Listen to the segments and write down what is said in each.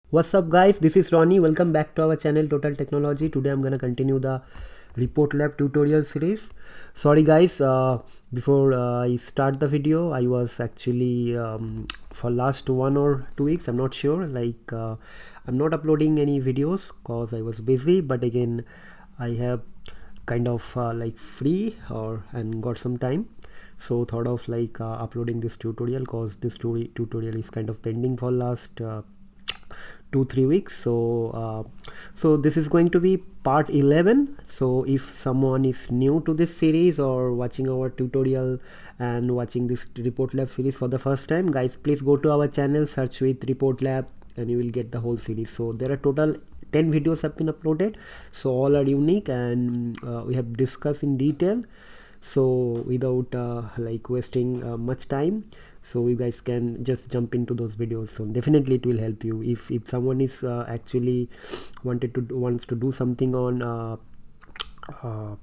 What's up guys, this is Ronnie. Welcome back to our channel Total Technology. Today I'm gonna continue the Reportlab tutorial series. Sorry guys, before I start the video, I was actually for last 1 or 2 weeks, I'm not sure, I'm not uploading any videos cause I was busy, but again I have kind of free and got some time, so thought of uploading this tutorial cause this tutorial is kind of pending for last 2-3 weeks. So this is going to be part 11. So if someone is new to this series or watching our tutorial and watching this Reportlab series for the first time, guys, please go to our channel, search with Reportlab, and you will get the whole series. So there are total 10 videos have been uploaded, so all are unique and we have discussed in detail. So without wasting much time, so you guys can just jump into those videos. So definitely it will help you if someone is actually wants to do something on uh,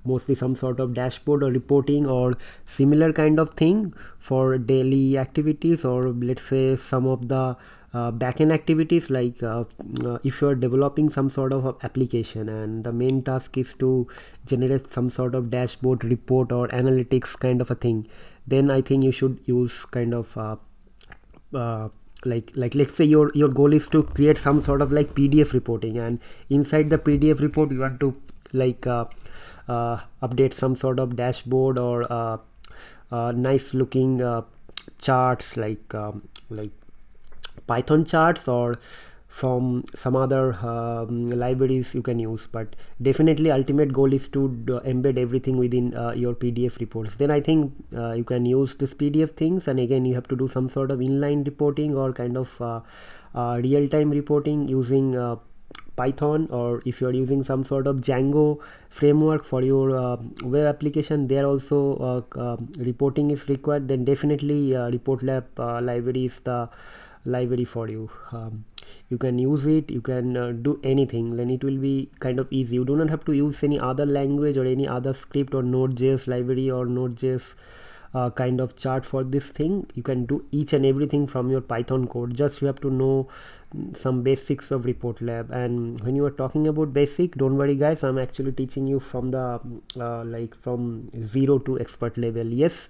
mostly some sort of dashboard or reporting or similar kind of thing for daily activities, or let's say some of the backend activities, if you are developing some sort of application and the main task is to generate some sort of dashboard, report, or analytics kind of a thing, then I think you should use kind of let's say your goal is to create some sort of like PDF reporting, and inside the PDF report you want to update some sort of dashboard or nice looking charts, like Python charts or from some other libraries you can use. But definitely ultimate goal is to embed everything within your PDF reports. Then I think you can use this PDF things, and again you have to do some sort of inline reporting or kind of real-time reporting using Python, or if you are using some sort of Django framework for your web application, there also reporting is required. Then definitely Reportlab library is the library for you. You can use it, you can do anything, then it will be kind of easy. You do not have to use any other language or any other script or Node.js library or Node.js kind of chart for this thing. You can do each and everything from your Python code. Just you have to know some basics of Reportlab. And when you are talking about basic, don't worry guys, I'm actually teaching you from the from zero to expert level. Yes,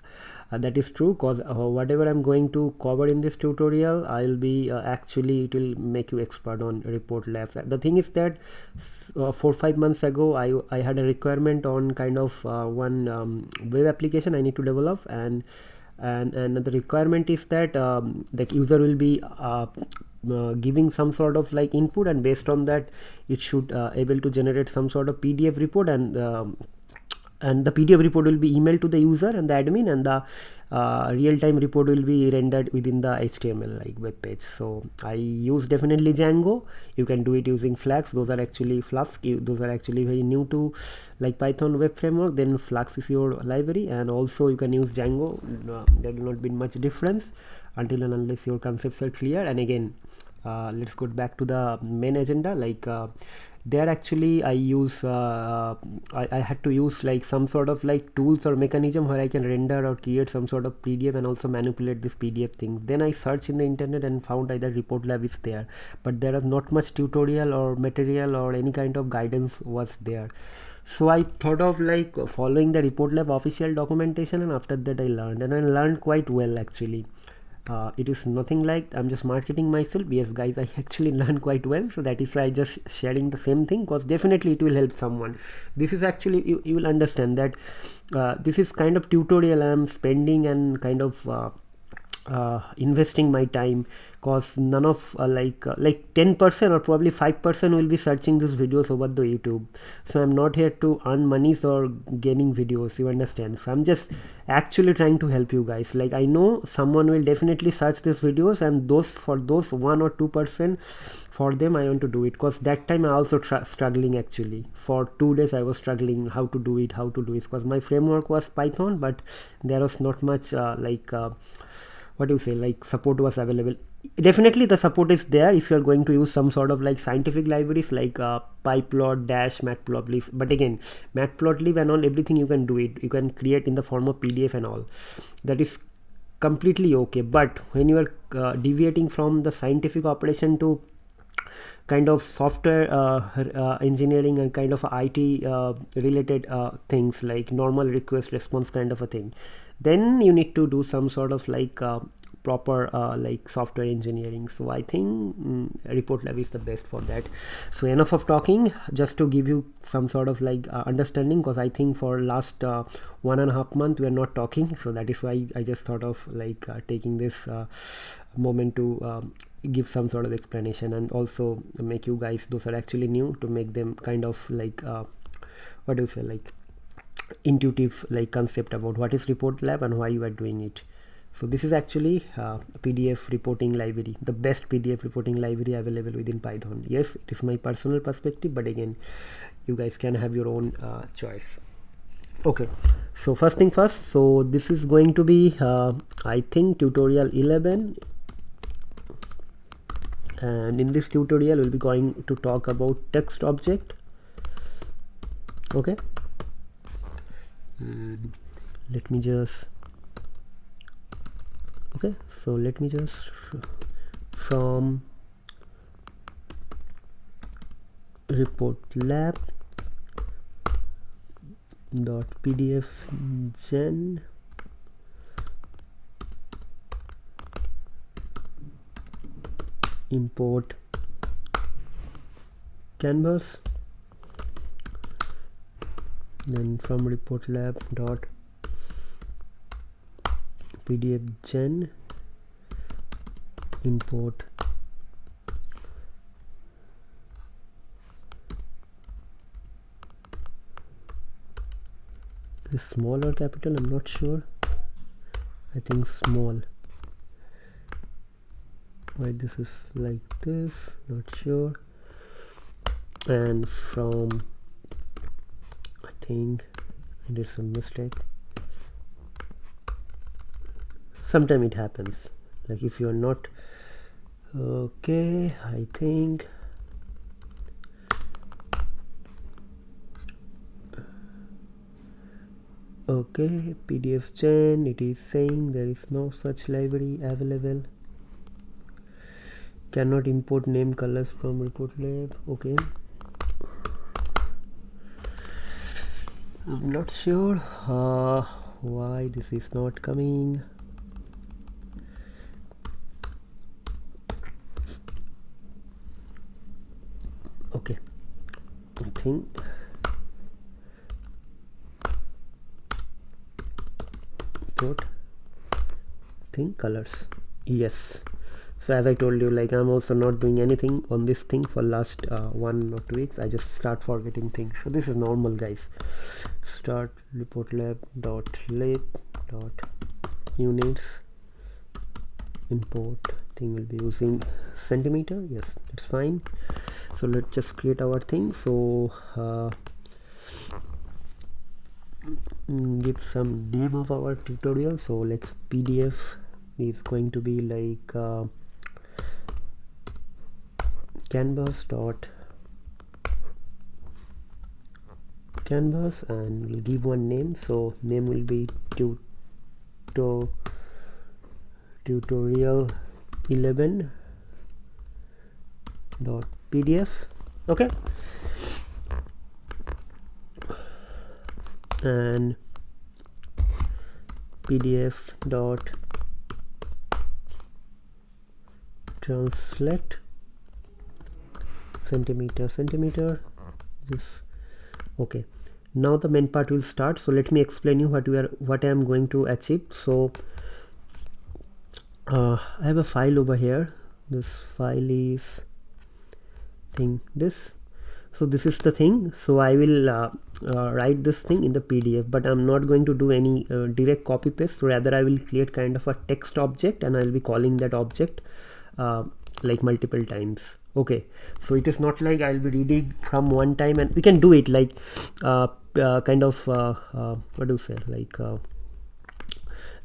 that is true, cause whatever I'm going to cover in this tutorial, I'll be actually it will make you expert on Reportlab. The thing is that 4-5 months ago I had a requirement on kind of one web application I need to develop, and the requirement is that the user will be giving some sort of like input, and based on that it should able to generate some sort of PDF report, and the PDF report will be emailed to the user and the admin, and the real-time report will be rendered within the HTML like web page. So I use definitely Django. You can do it using Flux. Those are actually those are actually very new to like Python web framework. Then Flux is your library, and also you can use Django. There will not be much difference until and unless your concepts are clear. And again, let's go back to the main agenda. There actually I use I had to use like some sort of like tools or mechanism where I can render or create some sort of PDF and also manipulate this PDF thing. Then I searched in the internet and found either Reportlab is there, but there is not much tutorial or material or any kind of guidance was there. So I thought of like following the Reportlab official documentation, and after that I learned quite well actually. It is nothing like I'm just marketing myself. Yes guys, I actually learned quite well, so that is why I just sharing the same thing, because definitely it will help someone. This is actually you will understand that this is kind of tutorial I'm spending and kind of investing my time, cause none of like 10% or probably 5% will be searching these videos over the YouTube. So I'm not here to earn monies or gaining videos, you understand. So I'm just actually trying to help you guys. Like I know someone will definitely search these videos, and those 1 or 2%, for them I want to do it, cause that time I also struggling actually. For 2 days I was struggling how to do it, cause my framework was Python, but there was not much what do you say, like support was available. Definitely the support is there if you are going to use some sort of like scientific libraries like pyplot dash matplotlib. But again, matplotlib and all, everything you can do it, you can create in the form of PDF and all, that is completely okay. But when you are deviating from the scientific operation to kind of software engineering and kind of IT related things, like normal request response kind of a thing, then you need to do some sort of like proper like software engineering. So I think Reportlab is the best for that. So enough of talking, just to give you some sort of like understanding, because I think for last 1.5 months we are not talking, so that is why I just thought of like taking this moment to give some sort of explanation, and also make you guys, those are actually new, to make them kind of like what do you say, like intuitive like concept about what is Reportlab and why you are doing it. So this is actually PDF reporting library, the best PDF reporting library available within Python. Yes, it is my personal perspective, but again, you guys can have your own choice. Okay, so first thing first, so this is going to be I think tutorial 11, and in this tutorial we'll be going to talk about text object. Okay, let me just from Reportlab.pdf gen import canvas, then from Reportlab.pdf gen import is small or capital, I'm not sure, I think small. Why this is like this, not sure. And from, I think I did some mistake, sometime it happens, like if you are not okay, I think okay, PDF gen, it is saying there is no such library available, cannot import name colors from Reportlab. Okay, I'm not sure why this is not coming. Okay, I think colors, yes. So as I told you, like I'm also not doing anything on this thing for last 1 or 2 weeks. I just start forgetting things, so this is normal, guys. Start reportlab.lib.units import thing will be using centimeter. Yes, it's fine. So let's just create our thing. So give some name of our tutorial. So let's PDF is going to be like canvas, and we'll give one name. So name will be tutorial 11.pdf. okay, and pdf dot translate centimeter this. Okay, now the main part will start. So let me explain you what I am going to achieve. So I have a file over here. This file is this. So this is the thing. So I will write this thing in the PDF, but I'm not going to do any direct copy paste. Rather I will create kind of a text object, and I'll be calling that object like multiple times. Okay, so it is not like I'll be reading from one time, and we can do it like kind of what do you say,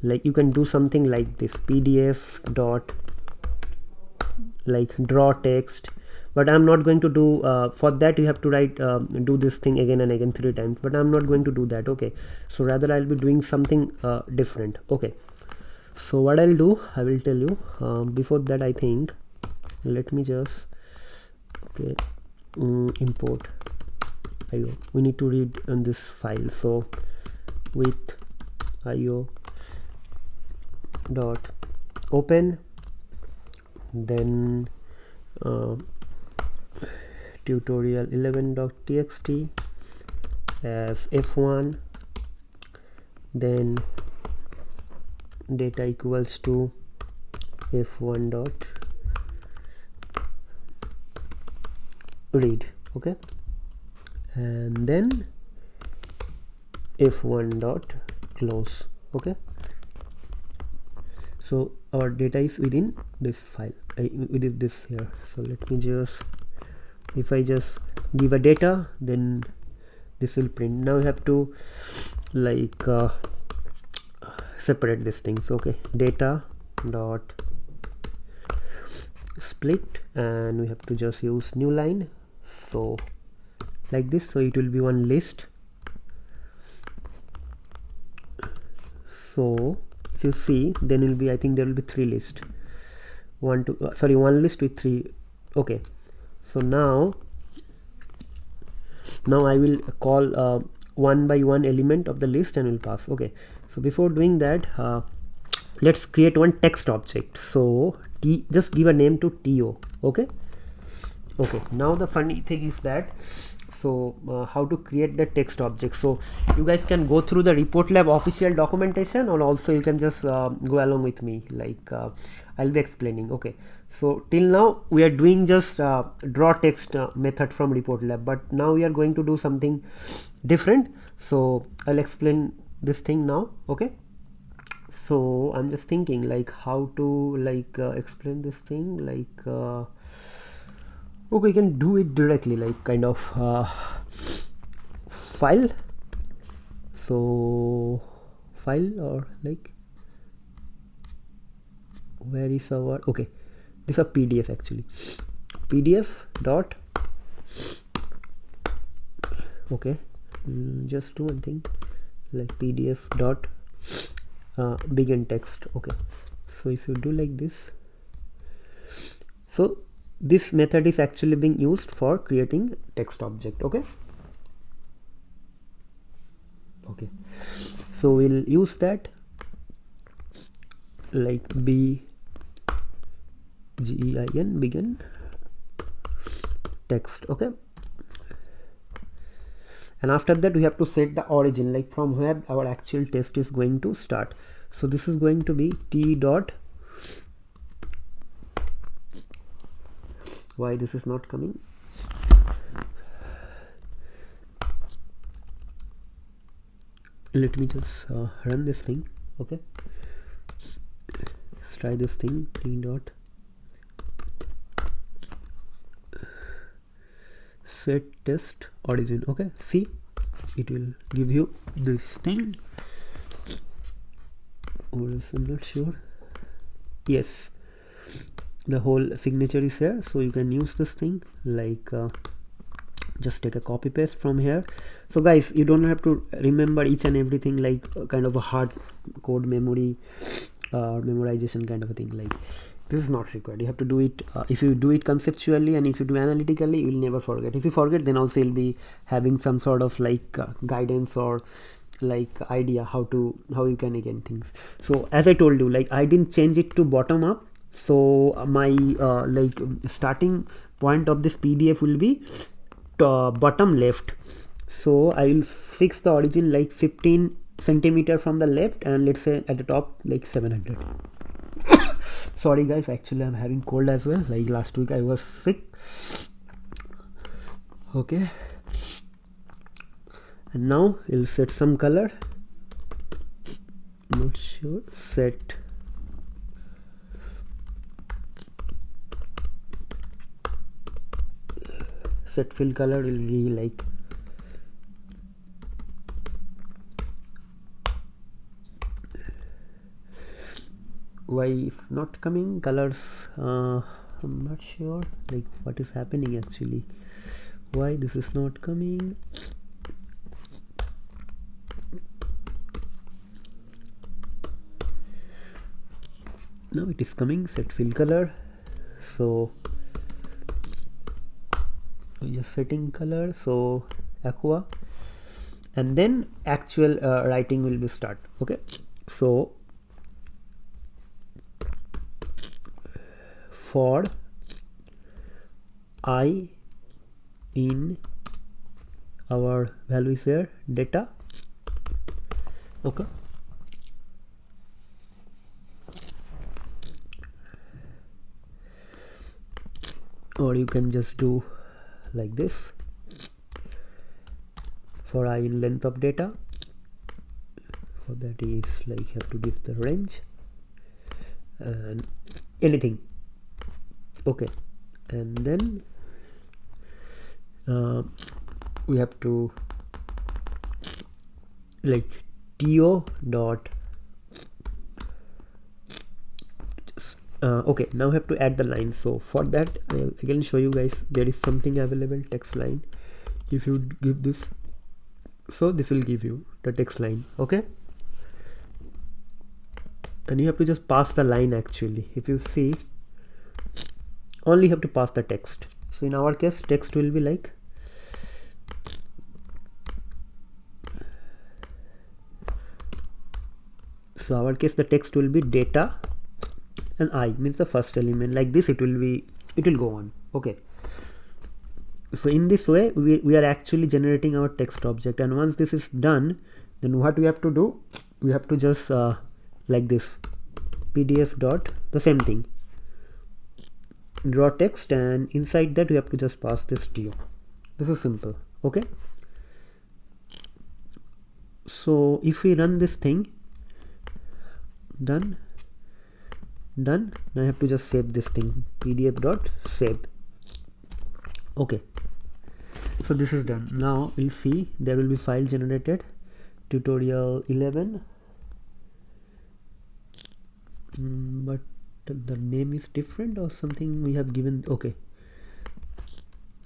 like you can do something like this, PDF dot like draw text, but I'm not going to do for that you have to write do this thing again and again 3 times, but I'm not going to do that. Okay, so rather I'll be doing something different. Okay, so what I'll do, I will tell you. Before that, I think let me just Okay, import IO. We need to read on this file, so with IO dot open, then tutorial 11.txt as f1, then data equals to f1 dot read. Okay, and then f1 dot close. Okay, so our data is within this file, within this here. So let me just, if I just give a data, then this will print. Now we have to like separate these things. Okay, data dot split, and we have to just use new line, so like this, so it will be one list. So if you see, then will be, I think there will be 3 lists, one list with 3. Okay, so now I will call one by one element of the list and will pass. Okay, so before doing that, let's create one text object. So just give a name to TO. Okay, now the funny thing is that, so how to create the text object. So you guys can go through the Reportlab official documentation, or also you can just go along with me, like I'll be explaining. Okay, so till now we are doing just draw text method from Reportlab, but now we are going to do something different. So I'll explain this thing now. Okay, so I'm just thinking like how to like explain this thing, like okay, you can do it directly, like kind of file. So file, or like where is our, okay, this is a PDF actually, PDF dot, okay, just do one thing, like PDF dot begin text. Okay, so if you do like this, so this method is actually being used for creating text object. Okay, so we'll use that, like begin text. Okay, and after that we have to set the origin, like from where our actual text is going to start. So this is going to be t dot, why this is not coming, let me just run this thing. Okay, let's try this thing, t dot set test origin. Okay, see, it will give you this thing, or else I'm not sure. Yes, the whole signature is here, so you can use this thing, like just take a copy paste from here. So guys, you don't have to remember each and everything, like kind of a hard code memory or memorization kind of a thing. Like this is not required. You have to do it, if you do it conceptually and if you do analytically, you will never forget. If you forget, then also you'll be having some sort of like guidance or like idea how you can again things. So as I told you, like I didn't change it to bottom up, so my like starting point of this PDF will be bottom left. So I will fix the origin like 15 centimeter from the left, and let's say at the top like 700. Sorry guys, actually I'm having cold as well, like last week I was sick. Okay, and now we'll set some color, not sure, set fill color will be like why it's not coming colors, I'm not sure like what is happening actually, why this is not coming. Now it is coming, set fill color. So so just setting color, so aqua, and then actual writing will be start. Okay, so for I in our value is here data. Okay, or you can just do like this, for I in length of data. For that is like you have to give the range and anything. Okay, and then we have to like to dot okay, now we have to add the line. So for that I'll again show you guys, there is something available, text line. If you give this, so this will give you the text line. Okay, and you have to just pass the line. Actually, if you see, only have to pass the text. So in our case, text will be like the text will be data and I means the first element, like this it will go on. Okay, so in this way we are actually generating our text object, and once this is done, then what we have to do, we have to just like this pdf dot the same thing, draw text, and inside that we have to just pass this to. This is simple. Okay, so if we run this thing, done. Now I have to just save this thing, pdf dot save. Okay, so this is done. Now we'll see there will be file generated, tutorial 11, but the name is different or something we have given. Okay,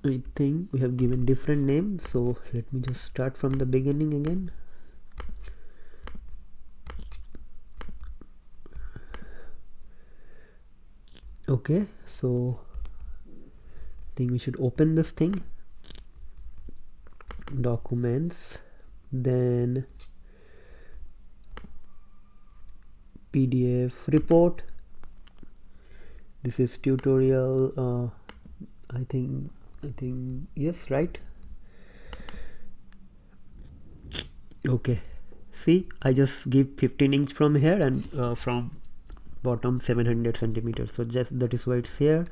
I think we have given different name, so let me just start from the beginning again. Okay, so I think we should open this thing, documents, then PDF report. This is tutorial I think yes, right? Okay, see, I just give 15 inch from here and from bottom 700 centimeters, so just that is why it's here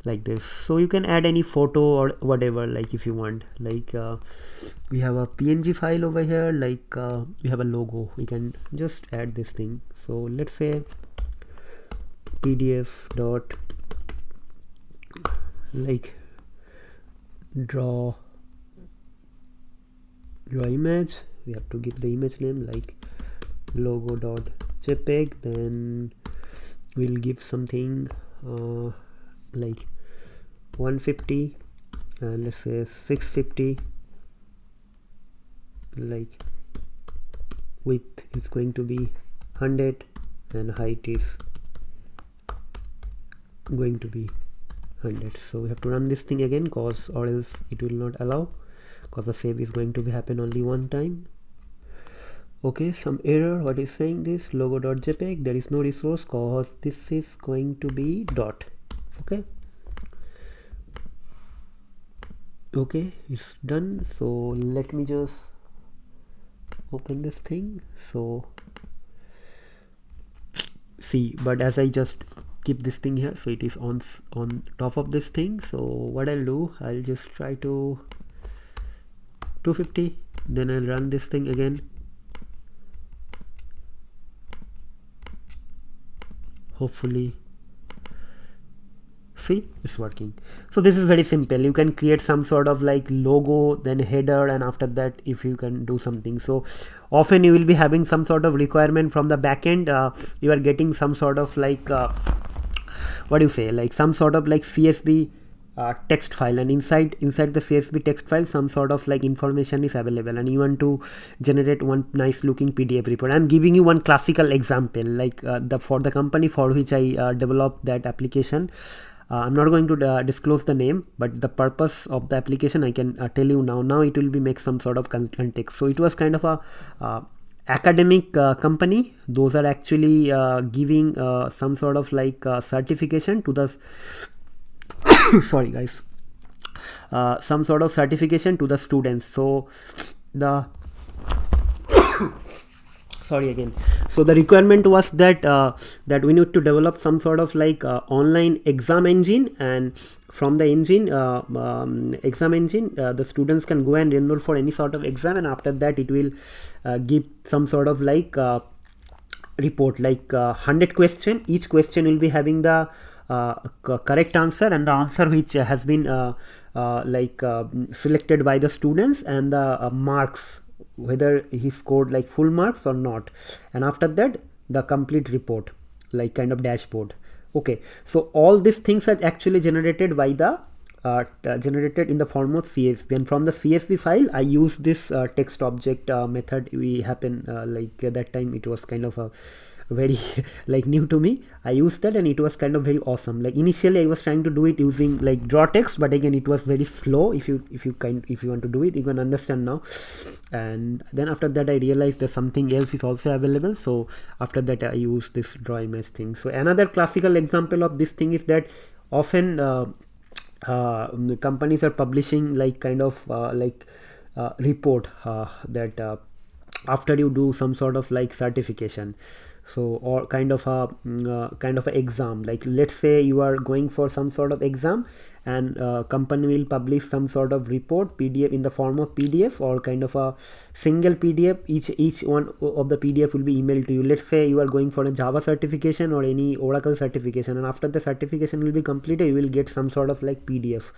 like this. So you can add any photo or whatever, like if you want, like we have a PNG file over here, like we have a logo, we can just add this thing. So let's say pdf dot like draw image. We have to give the image name like logo dot jpeg, then we'll give something like 150 and let's say 650, like width is going to be 100 and height is going to be 100. So we have to run this thing again, cause or else it will not allow, cause the save is going to be happen only one time. Okay, some error. What is saying this logo.jpg, there is no resource cause this is going to be dot. Okay, it's done. So let me just open this thing. So see, but as I just keep this thing here, so it is on top of this thing. So what I'll do, I'll just try to 250, then I'll run this thing again. Hopefully, see, it's working. So this is very simple. You can create some sort of like logo, then header, and after that if you can do something. So often you will be having some sort of requirement from the backend. You are getting some sort of like what do you say, like some sort of like CSV text file, and inside the CSV text file some sort of like information is available, and you want to generate one nice looking PDF report. I'm giving you one classical example, like for the company for which I developed that application. I'm not going to disclose the name, but the purpose of the application I can tell you now it will be make some sort of context. So it was kind of a academic company. Those are actually giving some sort of like certification to the sorry guys, some sort of certification to the students. So the sorry again, so the requirement was that that we need to develop some sort of like online exam engine, and from the engine exam engine the students can go and enroll for any sort of exam, and after that it will give some sort of like report, like 100 question. Each question will be having the correct answer, and the answer which has been selected by the students, and the marks, whether he scored like full marks or not, and after that the complete report, like kind of dashboard. Okay, so all these things are actually generated by the generated in the form of CSV, and from the CSV file I use this text object method. We happen like that time it was kind of a very like new to me. I used that and it was kind of very awesome. Like initially I was trying to do it using like draw text, but again it was very slow. If you want to do it, you can understand now. And then after that I realized that something else is also available, so after that I use this draw image thing. So another classical example of this thing is that often the companies are publishing like kind of report that after you do some sort of like certification, so or kind of a exam. Like let's say you are going for some sort of exam, and company will publish some sort of report PDF in the form of PDF, or kind of a single PDF. Each one of the PDF will be emailed to you. Let's say you are going for a Java certification or any Oracle certification, and after the certification will be completed, you will get some sort of like PDF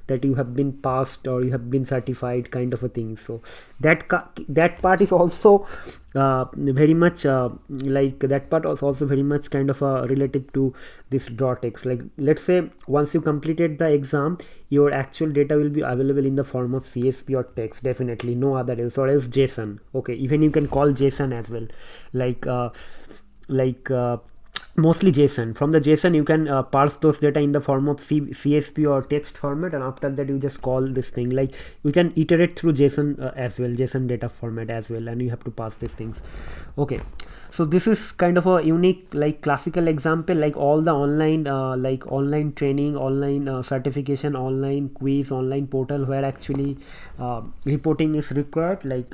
that you have been passed or you have been certified, kind of a thing. So that part is also very much like that part was also very much kind of relative to this draw text. Like let's say once you completed the exam, your actual data will be available in the form of CSV or text, definitely no other else, or else JSON. Okay, even you can call JSON as well, like mostly JSON. From the JSON you can parse those data in the form of CSV or text format, and after that you just call this thing. Like you can iterate through JSON as well, JSON data format as well, and you have to pass these things. Okay, so this is kind of a unique like classical example. Like all the online like online training, online certification, online quiz, online portal where actually reporting is required, like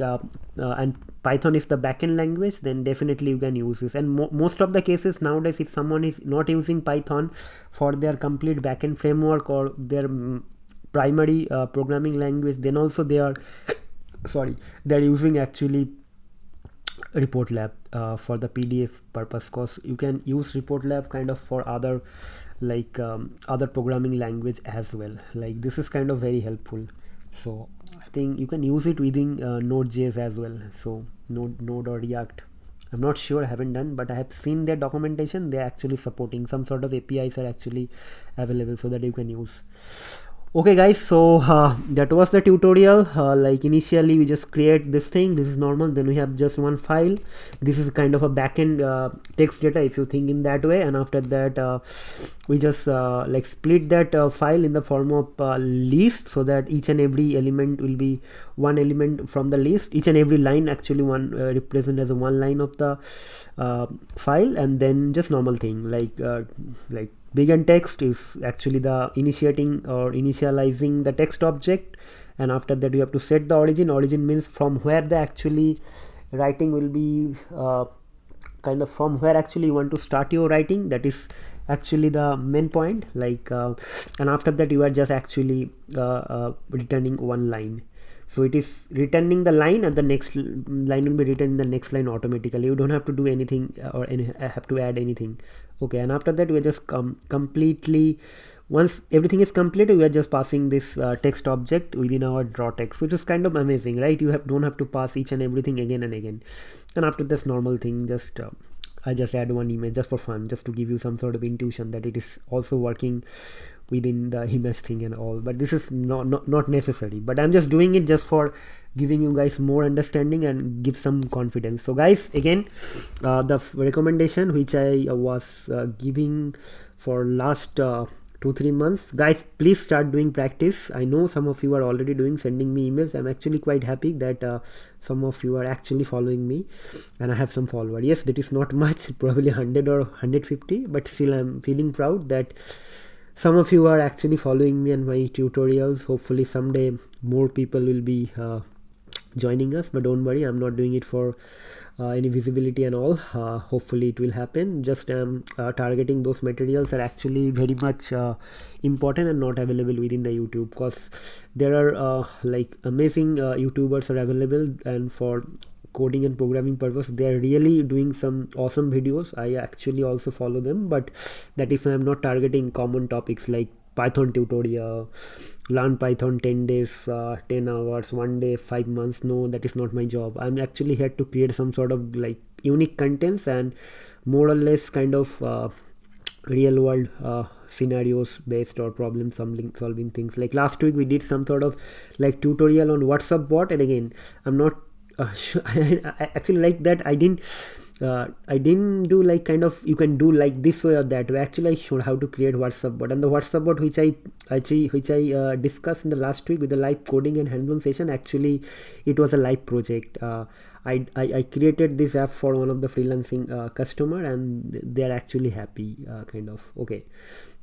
and Python is the backend language, then definitely you can use this. And most of the cases nowadays, if someone is not using Python for their complete backend framework or their primary programming language, then also they are they're using actually Reportlab for the PDF purpose, because you can use Reportlab kind of for other like other programming language as well. Like this is kind of very helpful. So I think you can use it within Node.js as well. So Node or React, I'm not sure, I haven't done, but I have seen their documentation. They're actually supporting some sort of APIs are actually available so that you can use. Okay guys, so that was the tutorial. Like initially we just create this thing, this is normal, then we have just one file. This is kind of a backend text data if you think in that way, and after that we just like split that file in the form of list, so that each and every element will be one element from the list. Each and every line actually one represent as a one line of the file, and then just normal thing like begin text is actually the initiating or initializing the text object, and after that you have to set the origin. Origin means from where the actually writing will be kind of from where actually you want to start your writing. That is actually the main point. Like and after that you are just actually returning one line. So it is returning the line, and the next line will be written in the next line automatically. You don't have to do anything or have to add anything. Okay, and after that we are just completely, once everything is complete, we are just passing this text object within our draw text, which is kind of amazing, right? You don't have to pass each and everything again and again. And after this normal thing, just I just add one image just for fun, just to give you some sort of intuition that it is also working within the image thing and all. But this is not necessary, but I'm just doing it just for giving you guys more understanding and give some confidence. So guys, again the recommendation which I was giving for last 2-3 months. Guys, please start doing practice. I know some of you are already sending me emails. I'm actually quite happy that some of you are actually following me, and I have some followers. Yes, that is not much, probably 100 or 150, but still I'm feeling proud that some of you are actually following me and my tutorials. Hopefully someday more people will be joining us, but don't worry, I'm not doing it for any visibility and all. Hopefully it will happen. Just targeting those materials are actually very much important and not available within the YouTube, because there are like amazing YouTubers are available, and for coding and programming purpose they are really doing some awesome videos. I actually also follow them, but that is why I'm not targeting common topics like Python tutorial, learn Python 10 days, 10 hours, 1 day, 5 months. No, that is not my job. I'm actually here to create some sort of like unique contents and more or less kind of real world scenarios based or problem solving things. Like last week we did some sort of like tutorial on WhatsApp bot, and again I'm not I actually like that I didn't do like kind of you can do like this way or that way. Actually I showed how to create WhatsApp bot, and the WhatsApp bot which I discussed in the last week with the live coding and hands-on session, actually it was a live project. I created this app for one of the freelancing customer, and they are actually happy, kind of. Okay,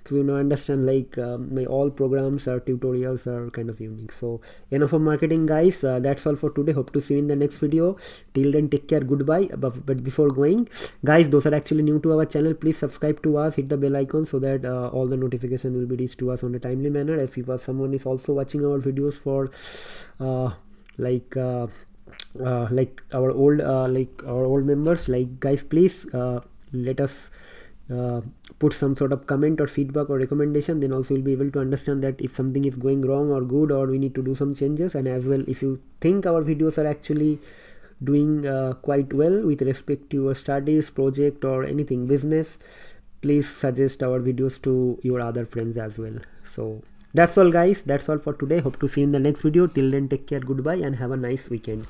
so you know, understand, like my all programs or tutorials are kind of unique. So enough of marketing, guys. That's all for today. Hope to see you in the next video. Till then, take care, goodbye. But before going, guys, those are actually new to our channel, please subscribe to us, hit the bell icon so that all the notification will be reached to us on a timely manner. If someone is also watching our videos for like our old members, like, guys, please let us put some sort of comment or feedback or recommendation. Then also you'll be able to understand that if something is going wrong or good, or we need to do some changes. And as well, if you think our videos are actually doing quite well with respect to your studies, project, or anything business, please suggest our videos to your other friends as well. So that's all, guys. That's all for today. Hope to see you in the next video. Till then, take care, goodbye, and have a nice weekend.